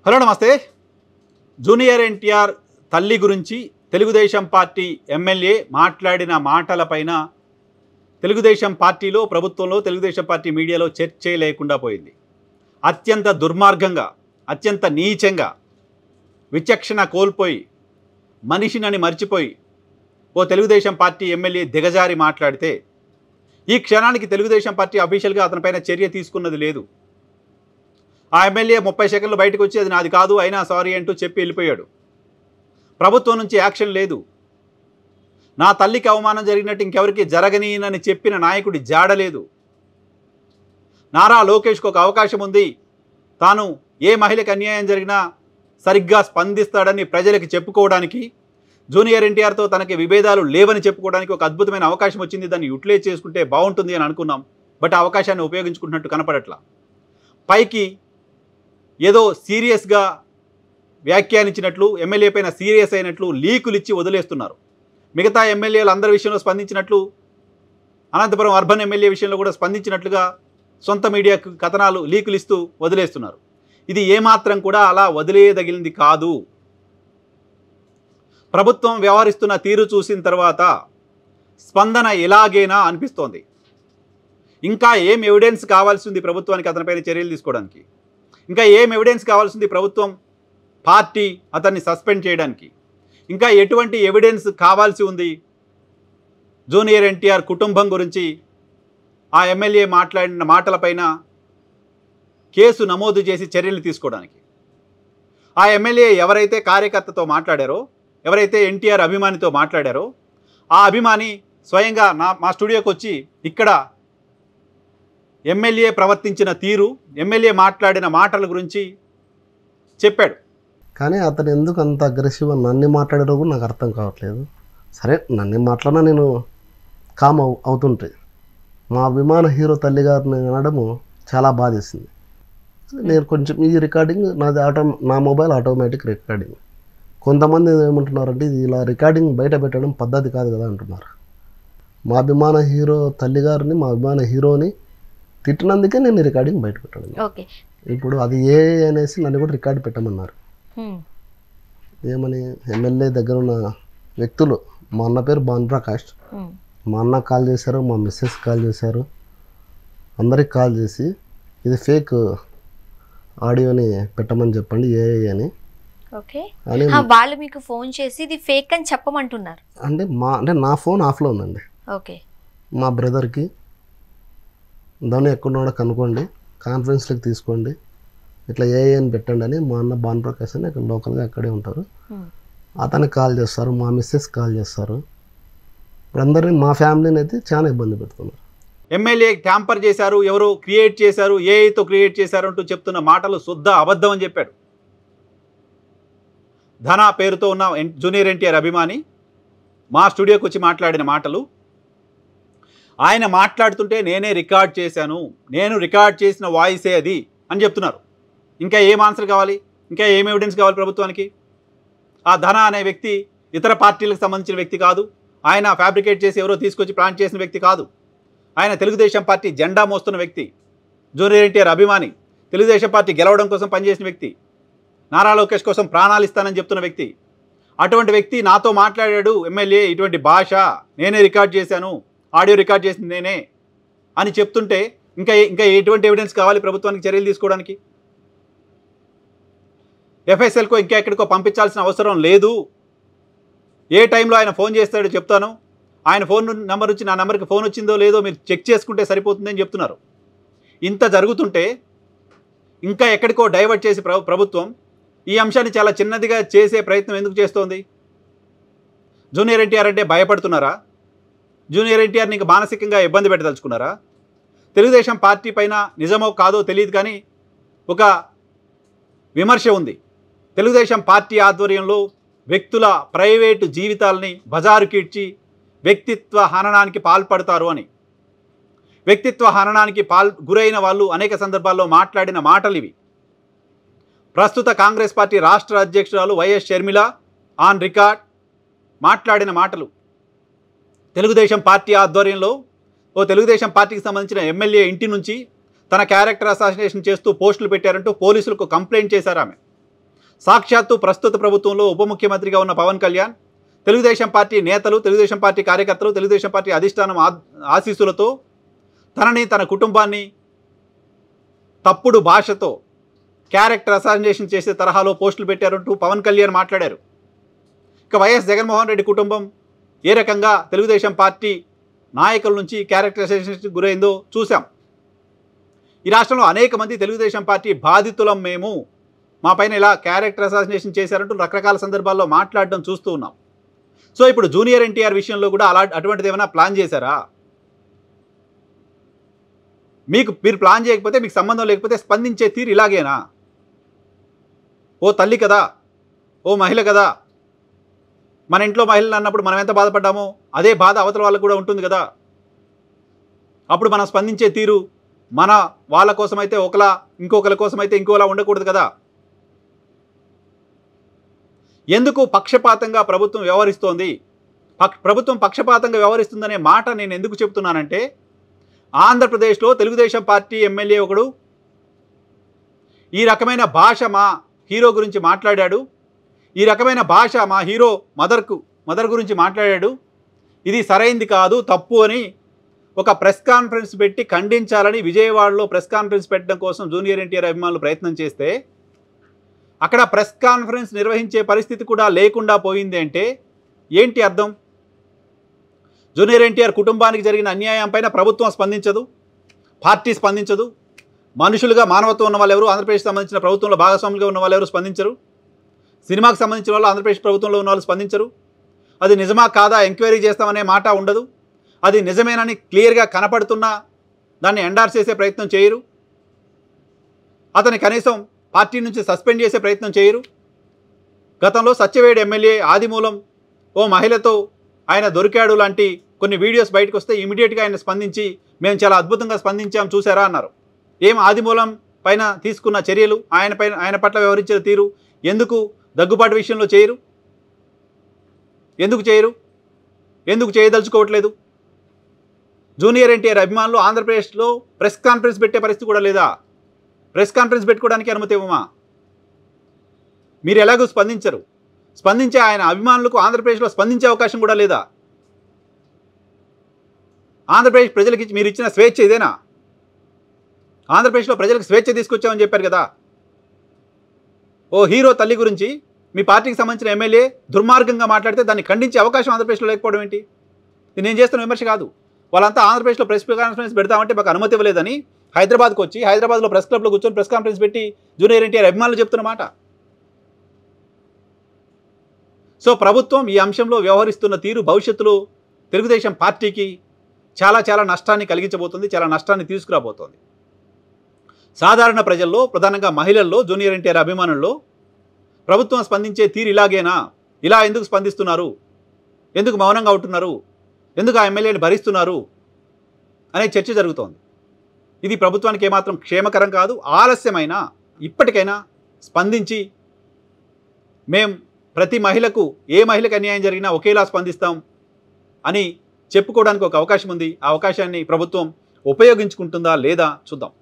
Hello నమస్తే. Junior NTR తల్లి గురించి తెలుగుదేశం పార్టీ ఎమ్మెల్యే మాట్లాడిన మాటలపైన తెలుగుదేశం పార్టీలో, ప్రభుత్వంలో, తెలుగుదేశం పార్టీ మీడియాలో చర్చే లేకుండా పోయింది. అత్యంత దుర్మార్గంగా, అత్యంత నీచంగా, విచక్షణ కోల్పోయి, మనిషినని మర్చిపోయి ఓ తెలుగుదేశం పార్టీ ఎమ్మెల్యే దిగజారి మాట్లాడితే ఈ క్షణానికి తెలుగుదేశం పార్టీ అఫీషియల్గా అతనిపైన చర్య తీసుకున్నది లేదు. ఆ ఎమ్మెల్యే 30 సెకండ్లు బయటకు వచ్చి అది నాది కాదు అయినా సారీ అంటూ చెప్పి వెళ్ళిపోయాడు. ప్రభుత్వం నుంచి యాక్షన్ లేదు. నా తల్లికి అవమానం జరిగినట్టు ఇంకెవరికి జరగనీనని చెప్పిన నాయకుడి జాడలేదు. నారా లోకేష్కు ఒక అవకాశం ఉంది, తాను ఏ మహిళకి అన్యాయం జరిగినా సరిగ్గా స్పందిస్తాడని ప్రజలకు చెప్పుకోవడానికి, జూనియర్ ఎన్టీఆర్తో తనకి విభేదాలు లేవని చెప్పుకోవడానికి ఒక అద్భుతమైన అవకాశం వచ్చింది. దాన్ని యూటిలైజ్ చేసుకుంటే బాగుంటుంది అని అనుకున్నాం. బట్ ఆ అవకాశాన్ని ఉపయోగించుకుంటున్నట్టు కనపడట్లా. పైకి ఏదో సీరియస్గా వ్యాఖ్యానించినట్లు, ఎమ్మెల్యే పైన సీరియస్ అయినట్లు లీకులు ఇచ్చి వదిలేస్తున్నారు. మిగతా ఎమ్మెల్యేలు అందరి విషయంలో స్పందించినట్లు, అనంతపురం అర్బన్ ఎమ్మెల్యే విషయంలో కూడా స్పందించినట్లుగా సొంత మీడియా కథనాలు లీకులు ఇస్తూ వదిలేస్తున్నారు. ఇది ఏమాత్రం కూడా అలా వదిలేయదగినది కాదు. ప్రభుత్వం వ్యవహరిస్తున్న తీరు చూసిన తర్వాత స్పందన ఎలాగైనా అనిపిస్తోంది. ఇంకా ఏం ఎవిడెన్స్ కావాల్సి ఉంది ప్రభుత్వానికి అతనిపైన చర్యలు తీసుకోవడానికి? ఇంకా ఏం ఎవిడెన్స్ కావాల్సింది ప్రభుత్వం పార్టీ అతన్ని సస్పెండ్ చేయడానికి? ఇంకా ఎటువంటి ఎవిడెన్స్ కావాల్సి ఉంది జూనియర్ ఎన్టీఆర్ కుటుంబం గురించి ఆ ఎమ్మెల్యే మాట్లాడిన మాటలపైన కేసు నమోదు చేసి చర్యలు తీసుకోవడానికి? ఆ ఎమ్మెల్యే ఎవరైతే కార్యకర్తతో మాట్లాడారో, ఎవరైతే ఎన్టీఆర్ అభిమానితో మాట్లాడారో, ఆ అభిమాని స్వయంగా మా స్టూడియోకి వచ్చి ఇక్కడ ఎమ్మెల్యే ప్రవర్తించిన తీరు, ఎమ్మెల్యే మాట్లాడిన మాటల గురించి చెప్పాడు. కానీ అతను ఎందుకు అంత అగ్రెసివ్ అని నన్ను మాట్లాడారో కూడా నాకు అర్థం కావట్లేదు. సరే, నన్ను మాట్లాడినా నేను కామ్ అవుతుంటే, మా అభిమాన హీరో తల్లిగారిని అనడము చాలా బాధేసింది. నేను కొంచెం ఈ రికార్డింగ్ నాది నా మొబైల్ ఆటోమేటిక్ రికార్డింగ్. కొంతమంది ఏమంటున్నారంటే ఇది ఇలా రికార్డింగ్ బయట పెట్టడం పద్ధతి కాదు కదా అంటున్నారు. మా అభిమాన హీరో తల్లిగారిని, మా అభిమాన హీరోని తిట్టినందుకే నేను రికార్డింగ్ బయట పెట్టాను. ఇప్పుడు అది ఏ అనేసి నన్ను కూడా రికార్డు పెట్టమన్నారు. ఏమని? ఎమ్మెల్యే దగ్గర ఉన్న వ్యక్తులు, మా అన్న పేరు భానుప్రకాష్, మా అన్న కాల్ చేశారు, మా మిస్సెస్ కాల్ చేశారు, అందరికి కాల్ చేసి ఇది ఫేక్ ఆడియోని పెట్టమని చెప్పండి ఏఐ అని. వాళ్ళు మీకు ఫోన్ చేసి ఇది ఫేక్ అని చెప్పమంటున్నారు. అంటే నా ఫోన్ ఆఫ్లో ఉందండి. మా బ్రదర్కి దాన్ని ఎక్కడున్నాడో కనుక్కోండి, కాన్ఫరెన్స్లోకి తీసుకోండి, ఇట్లా ఏఐ అని పెట్టండి అని మా అన్న భానుప్రకాష్ అని ఇక్కడ లోకల్గా అక్కడే ఉంటారు, అతనికి కాల్ చేస్తారు, మా మిస్సెస్ కాల్ చేస్తారు. ఇప్పుడు అందరినీ, మా ఫ్యామిలీని అయితే చాలా ఇబ్బంది పెడుతున్నారు. ఎమ్మెల్యే ట్యాంపర్ చేశారు, ఎవరు క్రియేట్ చేశారు, ఏఐతో క్రియేట్ చేశారు అంటూ చెప్తున్న మాటలు శుద్ధ అబద్ధం అని చెప్పాడు. ధన పేరుతో ఉన్న జూనియర్ ఎన్టీఆర్ అభిమాని మా స్టూడియోకి వచ్చి మాట్లాడిన మాటలు, ఆయన మాట్లాడుతుంటే నేనే రికార్డ్ చేశాను, నేను రికార్డ్ చేసిన వాయిసే అది అని చెప్తున్నారు. ఇంకా ఏం ఆన్సర్ కావాలి? ఇంకా ఏం ఎవిడెన్స్ కావాలి ప్రభుత్వానికి? ఆ ధన అనే వ్యక్తి ఇతర పార్టీలకు సంబంధించిన వ్యక్తి కాదు. ఆయన ఫ్యాబ్రికేట్ చేసి ఎవరో తీసుకొచ్చి ప్లాన్ చేసిన వ్యక్తి కాదు. ఆయన తెలుగుదేశం పార్టీ జెండా మోస్తున్న వ్యక్తి, జూనియర్ ఎన్టీఆర్ అభిమాని, తెలుగుదేశం పార్టీ గెలవడం కోసం పనిచేసిన వ్యక్తి, నారా లోకేష్ కోసం ప్రాణాలు ఇస్తానని చెప్తున్న వ్యక్తి. అటువంటి వ్యక్తి నాతో మాట్లాడాడు ఎమ్మెల్యే, ఇటువంటి భాష నేనే రికార్డ్ చేశాను, ఆడియో రికార్డ్ చేసింది నేనే అని చెప్తుంటే ఇంకా ఎటువంటి ఎవిడెన్స్ కావాలి ప్రభుత్వానికి చర్యలు తీసుకోవడానికి? ఎఫ్ఎస్ఎల్కో ఇంకా ఎక్కడికో పంపించాల్సిన అవసరం లేదు. ఏ టైంలో ఆయన ఫోన్ చేస్తాడో చెప్తాను, ఆయన ఫోన్ నెంబర్ వచ్చి నా నెంబర్కి ఫోన్ వచ్చిందో లేదో మీరు చెక్ చేసుకుంటే సరిపోతుందని చెప్తున్నారు. ఇంత జరుగుతుంటే ఇంకా ఎక్కడికో డైవర్ట్ చేసి ప్రభుత్వం ఈ అంశాన్ని చాలా చిన్నదిగా చేసే ప్రయత్నం ఎందుకు చేస్తోంది? జూనియర్ ఎన్టీఆర్ అంటే భయపడుతున్నారా? జూనియర్ ఎన్టీఆర్ని ఇంకా మానసికంగా ఇబ్బంది పెట్టదలుచుకున్నారా? తెలుగుదేశం పార్టీ పైన నిజమో కాదో తెలియదు కానీ ఒక విమర్శ ఉంది. తెలుగుదేశం పార్టీ ఆధ్వర్యంలో వ్యక్తుల ప్రైవేటు జీవితాలని బజారుకిడ్చి వ్యక్తిత్వ హననానికి పాల్పడతారు అని. వ్యక్తిత్వ హననానికి గురైన వాళ్ళు అనేక సందర్భాల్లో మాట్లాడిన మాటలు ఇవి. ప్రస్తుత కాంగ్రెస్ పార్టీ రాష్ట్ర అధ్యక్షురాలు వైఎస్ షర్మిల ఆన్ రికార్డ్ మాట్లాడిన మాటలు. తెలుగుదేశం పార్టీ ఆధ్వర్యంలో ఓ తెలుగుదేశం పార్టీకి సంబంధించిన ఎమ్మెల్యే ఇంటి నుంచి తన క్యారెక్టర్ అసాసినేషన్ చేస్తూ పోస్టులు పెట్టారంటూ పోలీసులకు కంప్లైంట్ చేశారు ఆమె. సాక్షాత్తు ప్రస్తుత ప్రభుత్వంలో ఉప ముఖ్యమంత్రిగా ఉన్న పవన్ కళ్యాణ్ తెలుగుదేశం పార్టీ నేతలు, తెలుగుదేశం పార్టీ కార్యకర్తలు, తెలుగుదేశం పార్టీ అధిష్టానం ఆశీస్సులతో తనని, తన కుటుంబాన్ని తప్పుడు భాషతో క్యారెక్టర్ అసాసినేషన్ చేసే తరహాలో పోస్టులు పెట్టారంటూ పవన్ కళ్యాణ్ మాట్లాడారు. ఇక వైఎస్ జగన్మోహన్ రెడ్డి కుటుంబం ఏ రకంగా తెలుగుదేశం పార్టీ నాయకుల నుంచి క్యారెక్టర్ అసాసినేషన్ గురైందో చూసాం. ఈ రాష్ట్రంలో అనేక మంది తెలుగుదేశం పార్టీ బాధితులం మేము, మా పైన ఇలా క్యారెక్టర్ అసాసినేషన్ చేశారంటూ రకరకాల సందర్భాల్లో మాట్లాడడం చూస్తూ ఉన్నాం. సో ఇప్పుడు జూనియర్ ఎన్టీఆర్ విషయంలో కూడా అటువంటిది ఏమైనా ప్లాన్ చేశారా? మీరు ప్లాన్ చేయకపోతే, మీకు సంబంధం లేకపోతే స్పందించే తీరు ఇలాగేనా? ఓ తల్లి కదా, ఓ మహిళ కదా, మన ఇంట్లో మహిళలు అన్నప్పుడు మనం ఎంత బాధపడ్డామో అదే బాధ అవతల వాళ్ళకు కూడా ఉంటుంది కదా. అప్పుడు మనం స్పందించే తీరు మన వాళ్ళ కోసమైతే ఒకలా, ఇంకొకరి కోసమైతే ఇంకోలా ఉండకూడదు కదా. ఎందుకు పక్షపాతంగా ప్రభుత్వం వ్యవహరిస్తోంది? ప్రభుత్వం పక్షపాతంగా వ్యవహరిస్తుందనే మాట నేను ఎందుకు చెప్తున్నానంటే, ఆంధ్రప్రదేశ్లో తెలుగుదేశం పార్టీ ఎమ్మెల్యే ఒకడు ఈ రకమైన భాష మా హీరో గురించి మాట్లాడాడు, ఈ రకమైన భాష మా హీరో మదర్ గురించి మాట్లాడాడు, ఇది సరైంది కాదు, తప్పు అని ఒక ప్రెస్ కాన్ఫరెన్స్ పెట్టి ఖండించాలని విజయవాడలో ప్రెస్ కాన్ఫరెన్స్ పెట్టడం కోసం జూనియర్ ఎన్టీఆర్ అభిమానులు ప్రయత్నం చేస్తే అక్కడ ప్రెస్ కాన్ఫరెన్స్ నిర్వహించే పరిస్థితి కూడా లేకుండా పోయింది అంటే ఏంటి అర్థం? జూనియర్ ఎన్టీఆర్ కుటుంబానికి జరిగిన అన్యాయం పైన ప్రభుత్వం స్పందించదు, పార్టీ స్పందించదు, మనుషులుగా మానవత్వం ఉన్న వాళ్ళు ఎవరు, ఆంధ్రప్రదేశ్ సంబంధించిన ప్రభుత్వంలో భాగస్వాములుగా ఉన్న వాళ్ళు ఎవరు స్పందించరు, సినిమాకు సంబంధించిన వాళ్ళు ఆంధ్రప్రదేశ్ ప్రభుత్వంలో ఉన్న వాళ్ళు స్పందించరు, అది నిజమా కాదా ఎంక్వైరీ చేస్తామనే మాట ఉండదు, అది నిజమేనని క్లియర్గా కనపడుతున్నా దాన్ని ఎండార్స్ చేసే ప్రయత్నం చేయరు, అతని కనీసం పార్టీ నుంచి సస్పెండ్ చేసే ప్రయత్నం చేయరు. గతంలో సత్యవేడు ఎమ్మెల్యే ఆదిమూలం ఓ మహిళతో ఆయన దొరికాడు లాంటి కొన్ని వీడియోస్ బయటకు వస్తే ఇమీడియట్గా ఆయన స్పందించి మేము చాలా అద్భుతంగా స్పందించాం చూసారా అన్నారు. ఏం ఆదిమూలం పైన తీసుకున్న చర్యలు, ఆయన పట్ల వ్యవహరించిన తీరు ఎందుకు దగ్గుబాటు విషయంలో చేయరు? ఎందుకు చేయదలుచుకోవట్లేదు? జూనియర్ ఎన్టీఆర్ అభిమానులు ఆంధ్రప్రదేశ్లో ప్రెస్ కాన్ఫరెన్స్ పెట్టే పరిస్థితి కూడా లేదా? ప్రెస్ కాన్ఫరెన్స్ పెట్టుకోవడానికి అనుమతి ఇవ్వమా? మీరు ఎలాగూ స్పందించరు. స్పందించే ఆయన అభిమానులకు ఆంధ్రప్రదేశ్లో స్పందించే అవకాశం కూడా లేదా? ఆంధ్రప్రదేశ్ ప్రజలకి మీరు ఇచ్చిన స్వేచ్ఛ ఇదేనా? ఆంధ్రప్రదేశ్లో ప్రజలకు స్వేచ్ఛ తీసుకొచ్చామని చెప్పారు కదా. ఓ హీరో తల్లి గురించి మీ పార్టీకి సంబంధించిన ఎమ్మెల్యే దుర్మార్గంగా మాట్లాడితే దాన్ని ఖండించే అవకాశం ఆంధ్రప్రదేశ్లో లేకపోవడం ఏంటి? ఇది నేను చేస్తున్న విమర్శ కాదు. వాళ్ళంతా ఆంధ్రప్రదేశ్లో ప్రెస్ కాన్ఫరెన్స్ పెడతామంటే మాకు అనుమతి ఇవ్వలేదని హైదరాబాద్కి వచ్చి హైదరాబాద్లో ప్రెస్ క్లబ్లో కూర్చొని ప్రెస్ కాన్ఫరెన్స్ పెట్టి జూనియర్ ఎన్టీఆర్ అభిమానులు చెప్తున్న మాట. సో ప్రభుత్వం ఈ అంశంలో వ్యవహరిస్తున్న తీరు భవిష్యత్తులో తెలుగుదేశం పార్టీకి చాలా చాలా నష్టాన్ని కలిగించబోతుంది, చాలా నష్టాన్ని తీసుకురాబోతోంది. సాధారణ ప్రజల్లో, ప్రధానంగా మహిళల్లో, జూనియర్ ఎన్టీఆర్ అభిమానుల్లో ప్రభుత్వం స్పందించే తీరు ఇలాగేనా? ఇలా ఎందుకు స్పందిస్తున్నారు? ఎందుకు మౌనంగా ఉంటున్నారు? ఎందుకు ఆ ఎమ్మెల్యేని భరిస్తున్నారు అనే చర్చ జరుగుతోంది. ఇది ప్రభుత్వానికి ఏమాత్రం క్షేమకరం కాదు. ఆలస్యమైన ఇప్పటికైనా స్పందించి మేం ప్రతి మహిళకు, ఏ మహిళకు అన్యాయం జరిగినా ఒకేలా స్పందిస్తాం అని చెప్పుకోవడానికి ఒక అవకాశం ఉంది. ఆ అవకాశాన్ని ప్రభుత్వం ఉపయోగించుకుంటుందా లేదా చూద్దాం.